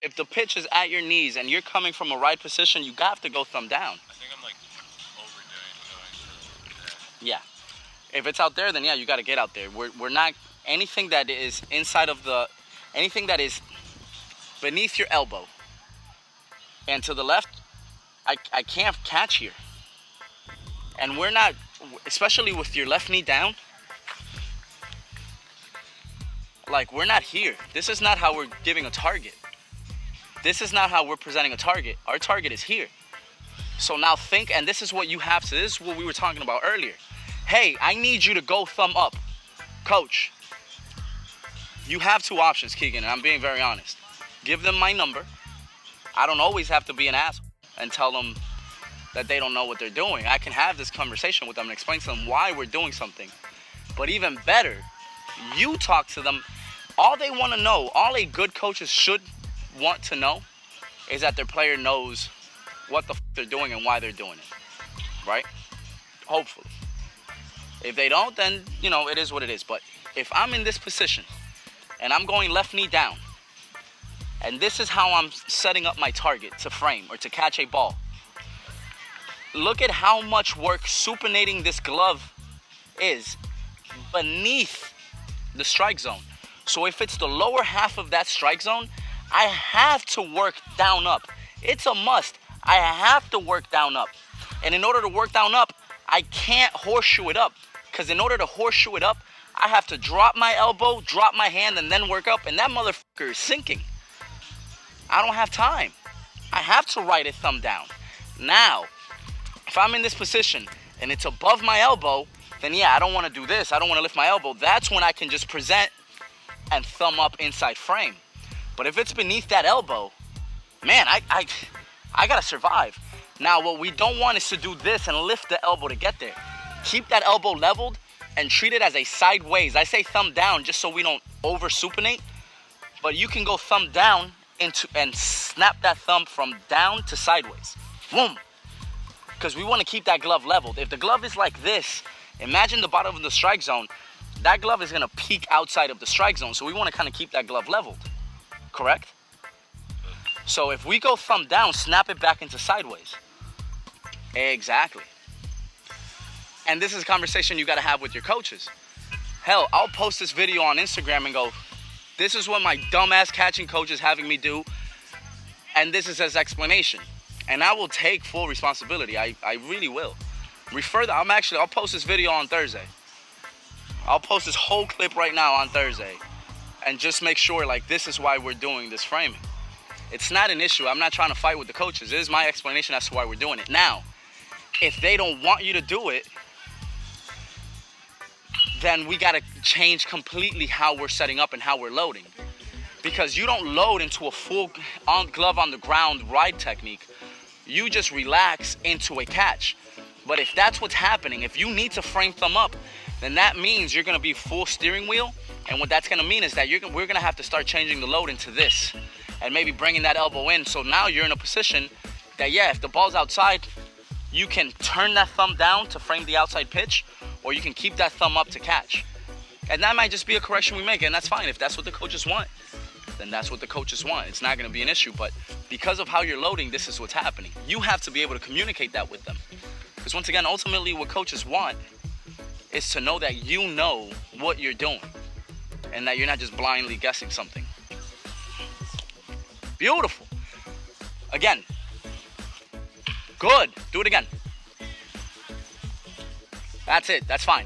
If the pitch is at your knees and you're coming from a right position, you have to go thumb down. I think I'm like overdoing going for Yeah. If it's out there, then yeah, you got to get out there. We're not, anything that is inside of anything that is beneath your elbow and to the left, I can't catch here. And we're not, especially with your left knee down, like we're not here. This is not how we're giving a target. This is not how we're presenting a target. Our target is here. So now think, and this is what you have to, this is what we were talking about earlier. Hey, I need you to go thumb up. Coach, you have two options, Keegan, and I'm being very honest. Give them my number. I don't always have to be an asshole and tell them that they don't know what they're doing. I can have this conversation with them and explain to them why we're doing something. But even better, you talk to them. All they want to know, all a good coaches should want to know is that their player knows what the they're doing and why they're doing it, right? Hopefully. If they don't, then, it is what it is. But if I'm in this position and I'm going left knee down, and this is how I'm setting up my target to frame or to catch a ball, look at how much work supinating this glove is beneath the strike zone. So if it's the lower half of that strike zone, I have to work down up. It's a must. I have to work down up. And in order to work down up, I can't horseshoe it up. Because in order to horseshoe it up, I have to drop my elbow, drop my hand, and then work up. And that motherfucker is sinking. I don't have time. I have to write it thumb down. Now, if I'm in this position and it's above my elbow, then yeah, I don't want to do this. I don't want to lift my elbow. That's when I can just present and thumb up inside frame. But if it's beneath that elbow, man, I gotta survive. Now, what we don't want is to do this and lift the elbow to get there. Keep that elbow leveled and treat it as a sideways. I say thumb down just so we don't over supinate, but you can go thumb down and snap that thumb from down to sideways. Boom. Because we want to keep that glove leveled. If the glove is like this, imagine the bottom of the strike zone. That glove is going to peek outside of the strike zone. So we want to kind of keep that glove leveled. Correct? So if we go thumb down, snap it back into sideways. Exactly. And this is a conversation you got to have with your coaches. Hell, I'll post this video on Instagram and go, this is what my dumbass catching coach is having me do. And this is his explanation. And I will take full responsibility. I really will. I'll post this video on Thursday. I'll post this whole clip right now on Thursday. And just make sure, this is why we're doing this framing. It's not an issue. I'm not trying to fight with the coaches. It is my explanation as to why we're doing it. Now, if they don't want you to do it, then we got to change completely how we're setting up and how we're loading. Because you don't load into a full glove on the ground ride technique. You just relax into a catch. But if that's what's happening, if you need to frame thumb up, then that means you're going to be full steering wheel. And what that's going to mean is that we're going to have to start changing the load into this. And maybe bringing that elbow in. So now you're in a position that, yeah, if the ball's outside, you can turn that thumb down to frame the outside pitch, or you can keep that thumb up to catch. And that might just be a correction we make, and that's fine. If that's what the coaches want, then that's what the coaches want. It's not going to be an issue, but because of how you're loading, this is what's happening. You have to be able to communicate that with them. Because once again, ultimately what coaches want is to know that you know what you're doing and that you're not just blindly guessing something. Beautiful. Again. Good. Do it again. That's it. That's fine.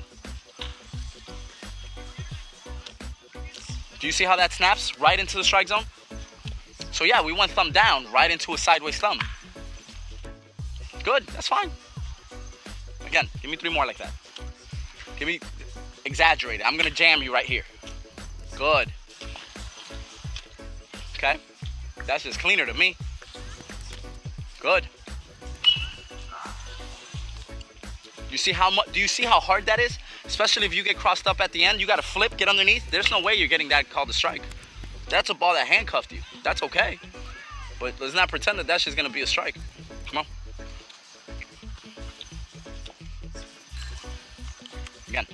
Do you see how that snaps right into the strike zone? So yeah, we went thumb down right into a sideways thumb. Good. That's fine. Again, give me 3 more like that. Give me, exaggerate it. I'm going to jam you right here. Good. Okay. That's just cleaner to me. Good. Do you see how hard that is? Especially if you get crossed up at the end, you got to flip, get underneath. There's no way you're getting that called a strike. That's a ball that handcuffed you. That's okay. But let's not pretend that that's just going to be a strike. Come on. Again.